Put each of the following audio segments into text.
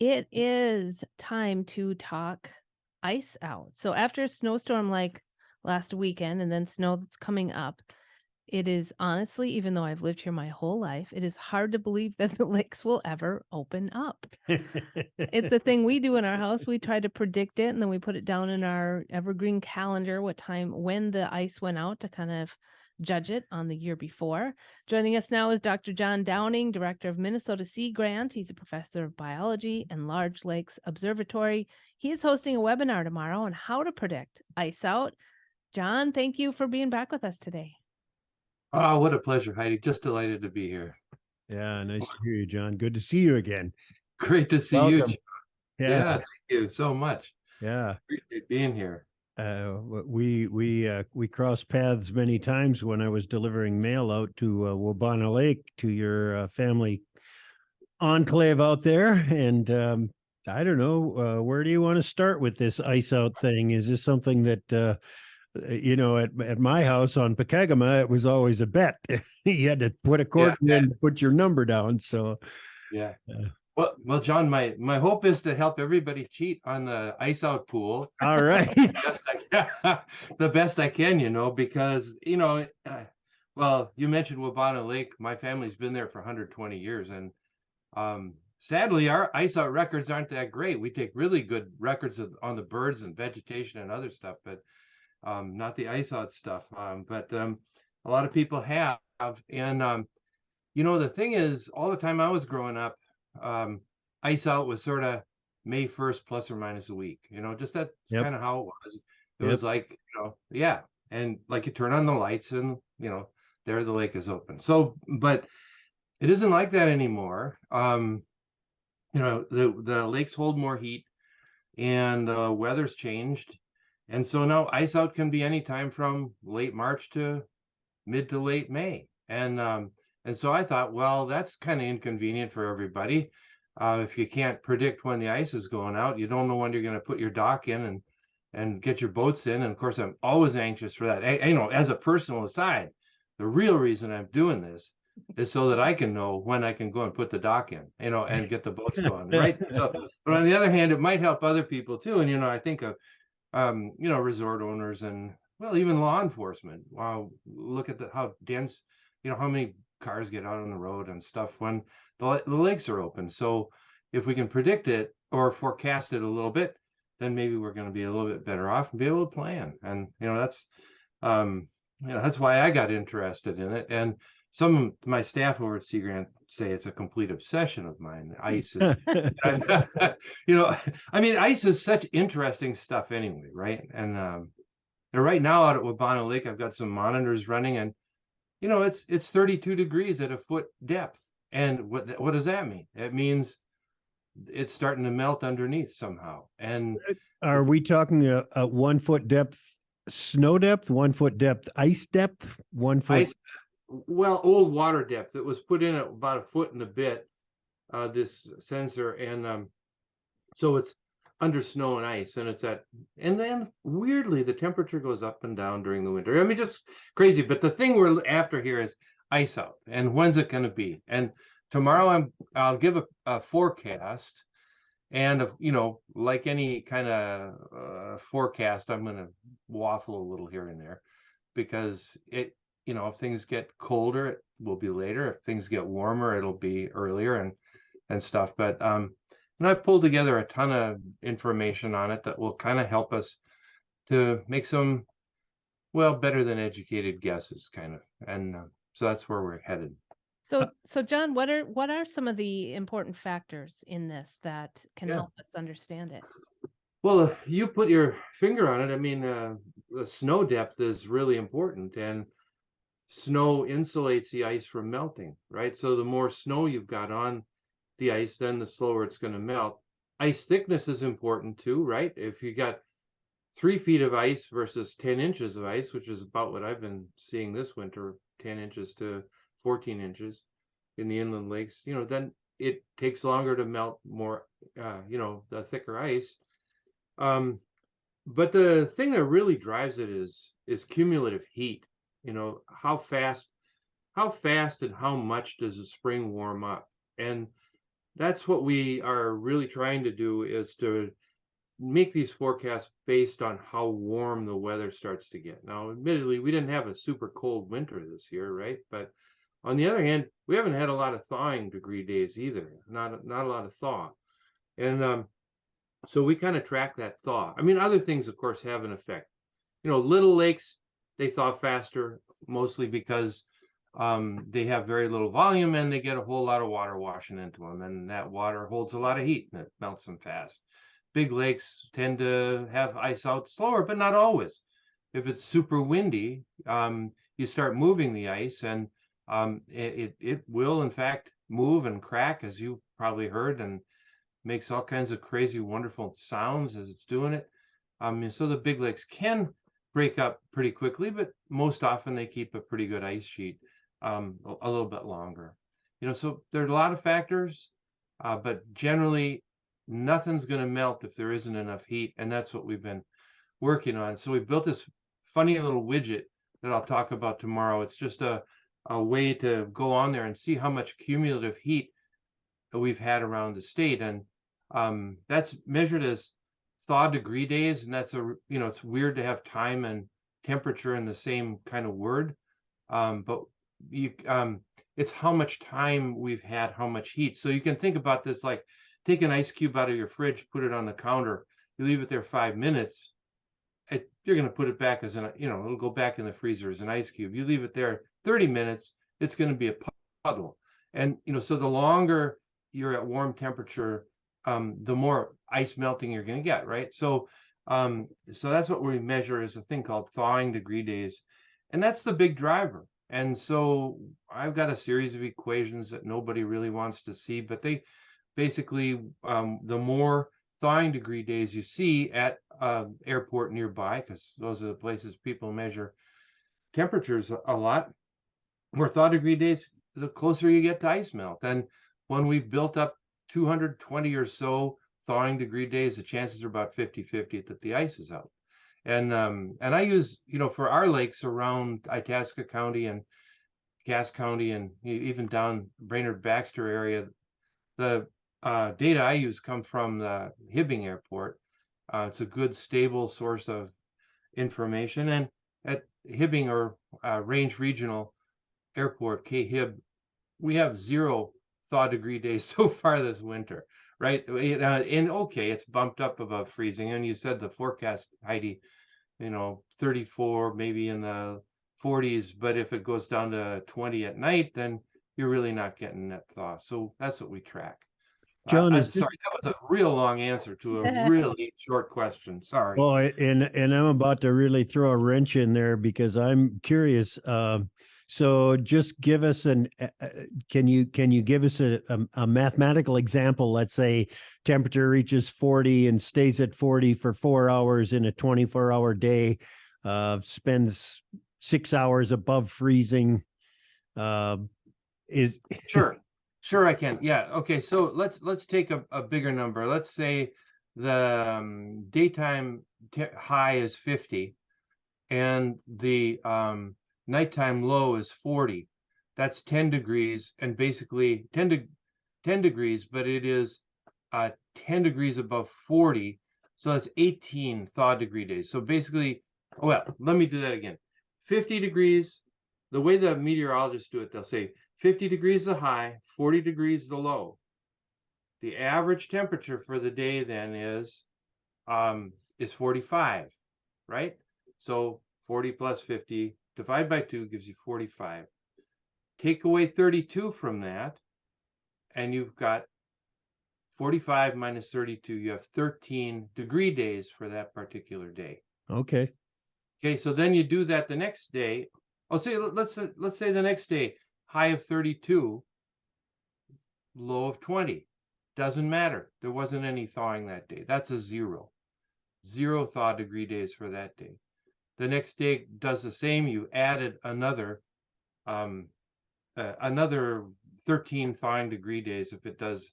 It is time to talk ice out. So after a snowstorm like last weekend and then snow that's coming up, it is honestly, even though I've lived here my whole life, it is hard to believe that the lakes will ever open up. It's a thing we do in our house. We try to predict it and then we put it down in our evergreen calendar what time when the ice went out to kind of judge it on the year before. Joining us now is Dr. John Downing, director of Minnesota Sea Grant. He's a professor of biology and Large Lakes Observatory. He is hosting a webinar tomorrow on how to predict ice out. John, thank you for being back with us today. Oh, what a pleasure, Heidi. Just delighted to be here. Yeah, nice to hear you, John. Good to see you again. Great to see you. Welcome. Yeah, Yeah, thank you so much. yeah. Appreciate being here. We crossed paths many times when I was delivering mail out to Wabana Lake to your family enclave out there, and I don't know, where do you want to start with this ice out thing? Is this something that at my house on Pekagama, it was always a bet. You had to put a quarter in to put your number down. So yeah. Well, John, my hope is to help everybody cheat on the ice out pool. All right. The best I can, because well, you mentioned Wabana Lake. My family's been there for 120 years, and sadly, our ice out records aren't that great. We take really good records on the birds and vegetation and other stuff, but not the ice out stuff. But a lot of people have, and the thing is, all the time I was growing up, ice out was sort of May 1st plus or minus a week. Just that's kind of how it was. It was like, yeah, and like you turn on the lights and there the lake is open. So, but it isn't like that anymore. The lakes hold more heat, and the weather's changed. And so now ice out can be anytime from late March to mid to late May. And so I thought, well, that's kind of inconvenient for everybody. If you can't predict when the ice is going out, you don't know when you're going to put your dock in and get your boats in. And of course, I'm always anxious for that. As a personal aside, the real reason I'm doing this is so that I can know when I can go and put the dock in, and get the boats going, right? So, but on the other hand, it might help other people too. And I think of resort owners and, well, even law enforcement. Wow, look at how dense, how many cars get out on the road and stuff when the lakes are open. So if we can predict it or forecast it a little bit, then maybe we're going to be a little bit better off and be able to plan. And that's why I got interested in it. And some of my staff over at Sea Grant say it's a complete obsession of mine. Ice is, ice is such interesting stuff anyway, right? And right now out at Wabana Lake, I've got some monitors running, and it's 32 degrees at a foot depth. And what does that mean? It means it's starting to melt underneath somehow. And are we talking a 1 foot depth snow depth, 1 foot depth ice depth, 1 foot? Well, old water depth. It was put in at about a foot and a bit, this sensor, and so it's under snow and ice, and and then weirdly the temperature goes up and down during the winter. I mean, just crazy. But the thing we're after here is ice out, and when's it going to be? And tomorrow I'll give a forecast, and like any kind of forecast, I'm going to waffle a little here and there, because if things get colder, it will be later. If things get warmer, it'll be earlier and stuff. But I pulled together a ton of information on it that will kind of help us to make some, well, better than educated guesses, kind of. And so that's where we're headed. So John, what are some of the important factors in this that can help us understand it? Well, you put your finger on it. I mean, the snow depth is really important, and snow insulates the ice from melting, right? So the more snow you've got on the ice, then the slower it's going to melt. Ice thickness is important too, right? If you got 3 feet of ice versus 10 inches of ice, which is about what I've been seeing this winter, 10 inches to 14 inches in the inland lakes, then it takes longer to melt more, the thicker ice. But the thing that really drives it is cumulative heat. How fast and how much does the spring warm up? And that's what we are really trying to do, is to make these forecasts based on how warm the weather starts to get. Now, admittedly, we didn't have a super cold winter this year, right? But on the other hand, we haven't had a lot of thawing degree days either. Not a lot of thaw. And so we kind of track that thaw. I mean, other things, of course, have an effect. Little lakes, they thaw faster, mostly because they have very little volume and they get a whole lot of water washing into them, and that water holds a lot of heat and it melts them fast. Big lakes tend to have ice out slower, but not always. If it's super windy, you start moving the ice, and it will in fact move and crack, as you probably heard, and makes all kinds of crazy, wonderful sounds as it's doing it. So the big lakes can break up pretty quickly, but most often they keep a pretty good ice sheet a little bit longer. So there are a lot of factors, but generally nothing's going to melt if there isn't enough heat, and that's what we've been working on. So we built this funny little widget that I'll talk about tomorrow. It's just a way to go on there and see how much cumulative heat that we've had around the state, and that's measured as thaw degree days, and that's it's weird to have time and temperature in the same kind of word, but it's how much time we've had, how much heat. So you can think about this like, take an ice cube out of your fridge, put it on the counter, you leave it there 5 minutes, you're going to put it back as it'll go back in the freezer as an ice cube. You leave it there 30 minutes, it's going to be a puddle. And so the longer you're at warm temperature, the more ice melting you're going to get, right? So that's what we measure, is a thing called thawing degree days, and that's the big driver. And so I've got a series of equations that nobody really wants to see, but they basically, the more thawing degree days you see at airport nearby, because those are the places people measure temperatures a lot, more thaw degree days, the closer you get to ice melt. And when we've built up 220 or so thawing degree days, the chances are about 50-50 that the ice is out. And I use, for our lakes around Itasca County and Cass County, and even down Brainerd-Baxter area, the data I use come from the Hibbing Airport. It's a good, stable source of information. And at Hibbing, or Range Regional Airport, K-Hib, we have 0 thaw degree days so far this winter, right? And okay, it's bumped up above freezing. And you said the forecast, Heidi, 34, maybe in the 40s, but if it goes down to 20 at night, then you're really not getting that thaw. So that's what we track. John, I'm sorry, that was a real long answer to a really short question. Sorry. well, and I'm about to really throw a wrench in there because I'm curious. So just give us can you give us a mathematical example? Let's say temperature reaches 40 and stays at 40 for 4 hours in a 24-hour day, spends 6 hours above freezing. Sure, I can. Yeah. Okay. So let's take a bigger number. Let's say the daytime high is 50, and the nighttime low is 40. That's 10 degrees, and basically 10 degrees, but it is 10 degrees above 40. So that's 18 thaw degree days. So basically, well, let me do that again. 50 degrees, the way the meteorologists do it, they'll say 50 degrees the high, 40 degrees the low. The average temperature for the day then is 45, right? So 40 plus 50, divide by 2 gives you 45. Take away 32 from that, and you've got 45 minus 32. You have 13 degree days for that particular day. Okay. Okay, so then you do that the next day. Let's say the next day, high of 32, low of 20. Doesn't matter. There wasn't any thawing that day. That's a 0. 0 thaw degree days for that day. The next day does the same. You added another 13 thawing degree days if it does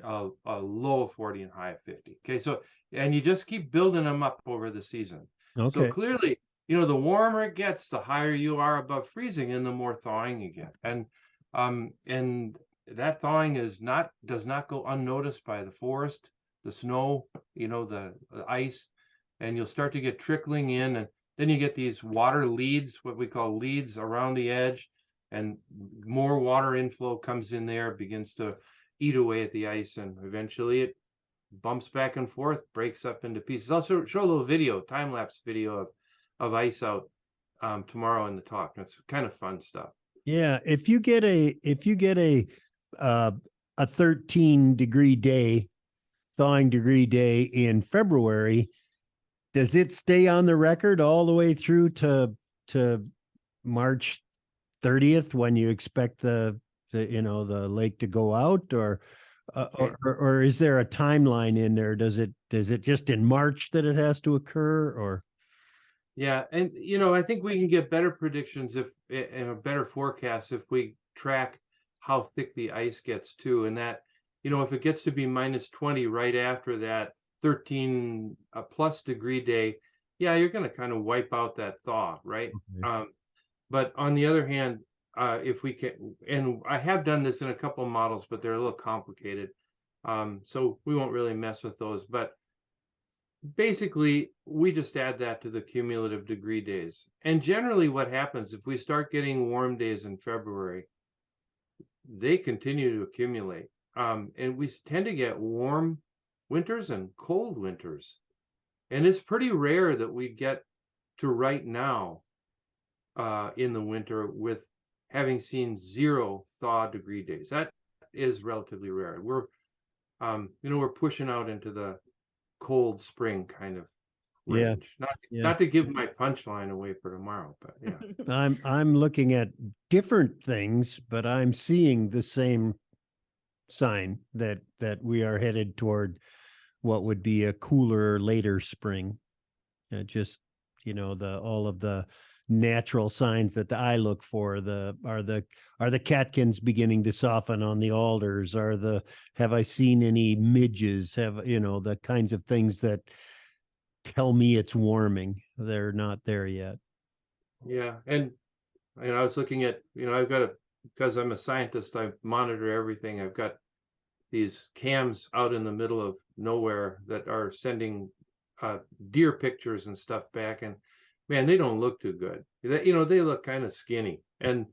a low of 40 and high of 50. Okay, so, and you just keep building them up over the season. Okay. So clearly, the warmer it gets, the higher you are above freezing, and the more thawing you get. And that thawing does not go unnoticed by the forest, the snow, the ice, and you'll start to get trickling in, and then you get these water leads, what we call leads around the edge, and more water inflow comes in there, begins to eat away at the ice, and eventually it bumps back and forth, breaks up into pieces. I'll show a little video, time-lapse video of ice out tomorrow in the talk. It's kind of fun stuff. Yeah, if you get uh, a 13-degree day, thawing degree day in February, does it stay on the record all the way through to March 30th when you expect the lake to go out, or is there a timeline in there? Does it just in March that it has to occur, or? Yeah, and I think we can get better predictions and a better forecast if we track how thick the ice gets too, and that if it gets to be -20 right after that 13 plus degree day, yeah, you're going to kind of wipe out that thaw, right? Okay. But on the other hand, if we can, and I have done this in a couple of models, but they're a little complicated, so we won't really mess with those. But basically, we just add that to the cumulative degree days. And generally what happens if we start getting warm days in February, they continue to accumulate. And we tend to get warm winters and cold winters. And it's pretty rare that we get to right now in the winter with having seen 0 thaw degree days. That is relatively rare. We're pushing out into the cold spring kind of range. Yeah. Not to give my punchline away for tomorrow, but yeah. I'm looking at different things, but I'm seeing the same sign that we are headed toward what would be a cooler later spring. Just all of the natural signs that I look for, are the catkins beginning to soften on the alders, have I seen any midges, the kinds of things that tell me it's warming. They're not there yet. Yeah, and I was looking at, I've got because I'm a scientist, I monitor everything. I've got these cams out in the middle of nowhere that are sending deer pictures and stuff back, and man, they don't look too good. They look kind of skinny, and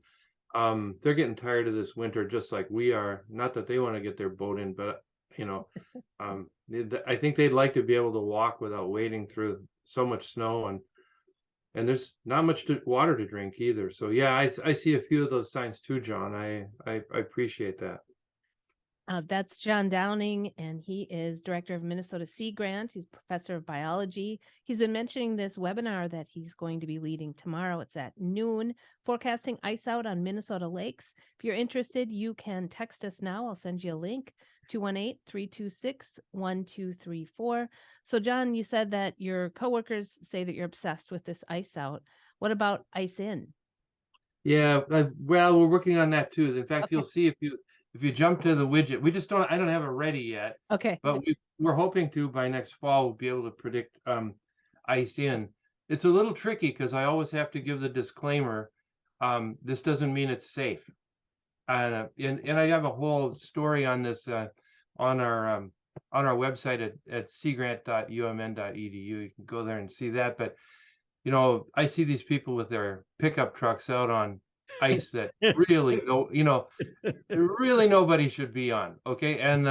they're getting tired of this winter just like we are. Not that they want to get their boat in, but I think they'd like to be able to walk without wading through so much snow, and there's not much water to drink either. So yeah, I see a few of those signs too, John. I appreciate that. That's John Downing, and he is director of Minnesota Sea Grant. He's professor of biology. He's been mentioning this webinar that he's going to be leading tomorrow. It's at noon, forecasting ice out on Minnesota lakes. If you're interested, you can text us now. I'll send you a link, 218-326-1234. So John, you said that your coworkers say that you're obsessed with this ice out. What about ice in? Yeah, well, we're working on that too. In fact, Okay. you'll see if you jump to the widget, I don't have it ready yet. Okay. But we're hoping to by next fall we'll be able to predict ice in. It's a little tricky because I always have to give the disclaimer. This doesn't mean it's safe. And I have a whole story on this on our website at seagrant.umn.edu. You can go there and see that. But I see these people with their pickup trucks out on ice that really really nobody should be on. Okay, and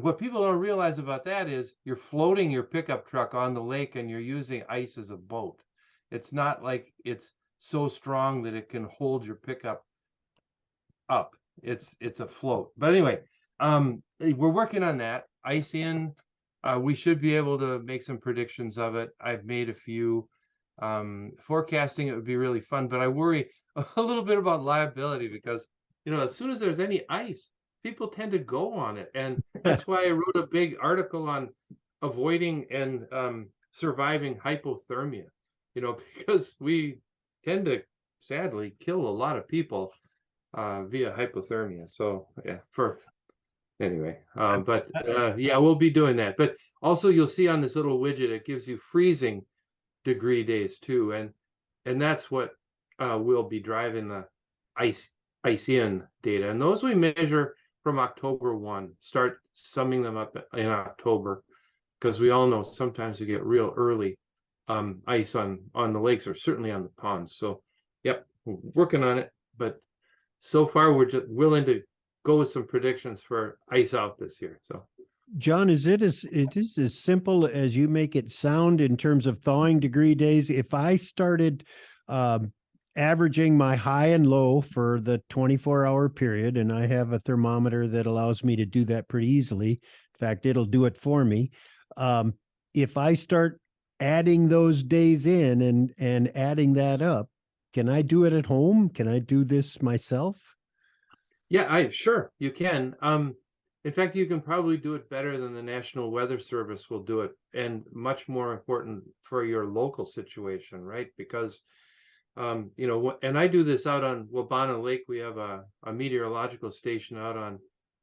what people don't realize about that is you're floating your pickup truck on the lake and you're using ice as a boat. It's not like it's so strong that it can hold your pickup up. It's a float. But anyway, we're working on that. Ice in, we should be able to make some predictions of it. I've made a few. Forecasting it would be really fun, but I worry a little bit about liability because as soon as there's any ice, people tend to go on it, and that's why I wrote a big article on avoiding and surviving hypothermia. Because we tend to sadly kill a lot of people via hypothermia. So yeah, anyway, but yeah, we'll be doing that. But also, you'll see on this little widget, it gives you freezing degree days too, and that's what will be driving the ice ice in data, and those we measure from October 1. Start summing them up in October, because we all know sometimes you get real early ice on the lakes, or certainly on the ponds. So, yep, we're working on it, but so far we're just willing to go with some predictions for ice out this year. So, John, is it as simple as you make it sound in terms of thawing degree days? If I started averaging my high and low for the 24-hour period, and I have a thermometer that allows me to do that pretty easily. In fact, it'll do it for me. If I start adding those days in and adding that up, can I do it at home? Can I do this myself? yeah, sure you can. In fact, you can probably do it better than the National Weather Service will do it, and much more important for your local situation, right? Because you know, and I do this out on Wabana Lake. We have a meteorological station out on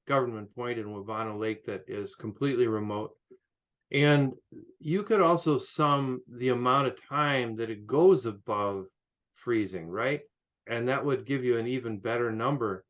Government Point in Wabana Lake that is completely remote. And you could also sum the amount of time that it goes above freezing, right? And that would give you an even better number.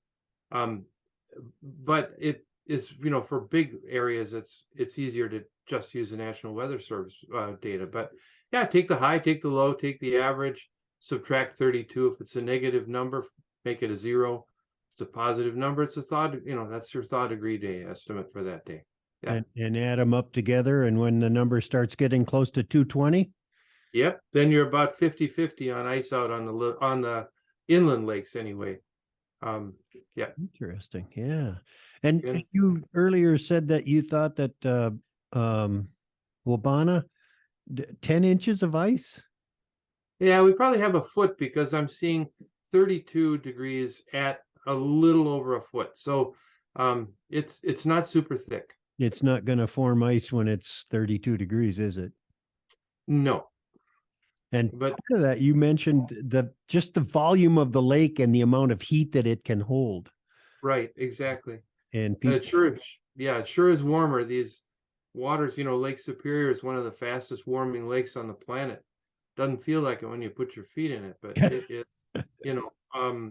But it is, you know, for big areas, it's easier to just use the National Weather Service data. But yeah, take the high, take the low, take the average, subtract 32. If it's a negative number, make it a 0. If it's a positive number, it's a thaw, you know, that's your thaw degree day estimate for that day. Yeah. And add them up together. And when the number starts getting close to 220, Yep. Then you're about 50-50 on ice out on the inland lakes anyway. Yeah. interesting. Yeah. And Yeah. you earlier said that you thought that Wabana, 10 inches of ice? Yeah, we probably have a foot, because I'm seeing 32 degrees at a little over a foot. So it's not super thick. It's not going to form ice when it's 32 degrees, is it? No. And But part of that, you mentioned just the volume of the lake and the amount of heat that it can hold. right, exactly. And And it people, it sure is warmer. These waters, you know, Lake Superior is one of the fastest warming lakes on the planet. Doesn't feel like it when you put your feet in it, but it you know,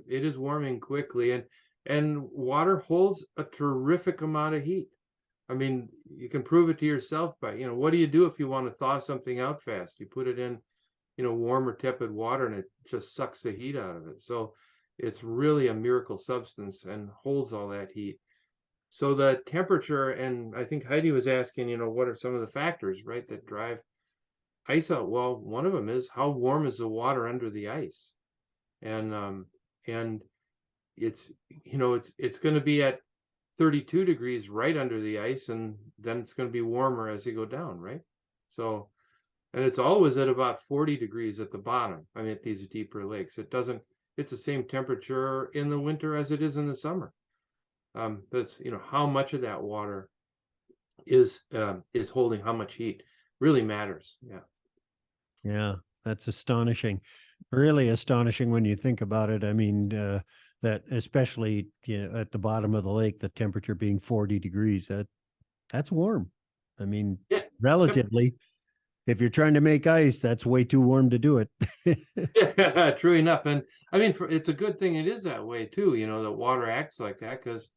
it is warming quickly, and water holds a terrific amount of heat. I mean, you can prove it to yourself by, you know, what do you do if you want to thaw something out fast? You put it in, you know, warm or tepid water, and it just sucks the heat out of it. So it's really a miracle substance and holds all that heat. So the temperature, and I think Heidi was asking, you know, what are some of the factors, right, that drive ice out? Well, one of them is how warm is the water under the ice, and it's, you know, it's going to be at 32 degrees right under the ice, and then it's going to be warmer as you go down, right? So, and it's always at about 40 degrees at the bottom. I mean, at these deeper lakes, it's the same temperature in the winter as it is in the summer. That's, you know, how much of that water is holding how much heat really matters. Yeah. yeah, that's astonishing. Really astonishing when you think about it. I mean, that especially, you know, at the bottom of the lake, the temperature being 40 degrees, that's warm. I mean, Yeah. relatively, if you're trying to make ice, that's way too warm to do it. Yeah, true enough. And I mean, it's a good thing it is that way too, you know, that water acts like that, because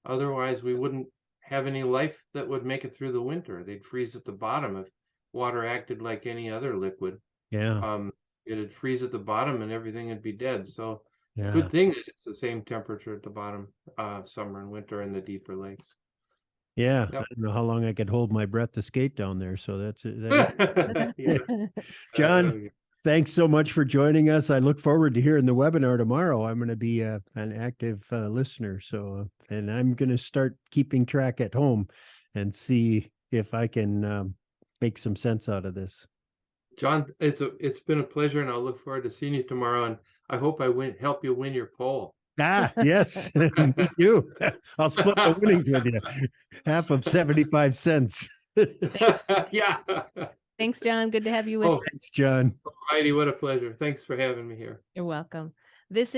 otherwise we wouldn't have any life that would make it through the winter. They'd freeze at the bottom if water acted like any other liquid. Yeah. It'd freeze at the bottom and everything would be dead. So Yeah. good thing that it's the same temperature at the bottom, summer and winter in the deeper lakes. Yeah. Yep. I don't know how long I could hold my breath to skate down there. So that's it. Yeah. John, thanks so much for joining us. I look forward to hearing the webinar tomorrow. I'm going to be an active listener. So, and I'm going to start keeping track at home and see if I can make some sense out of this. John, it's been a pleasure, and I'll look forward to seeing you tomorrow. And I hope I help you win your poll. Ah, yes, me too. I'll split the winnings with you. Half of 75 cents. Yeah. Thanks, John. Good to have you with Oh, us. Thanks, John. Heidi, what a pleasure. Thanks for having me here. You're welcome. This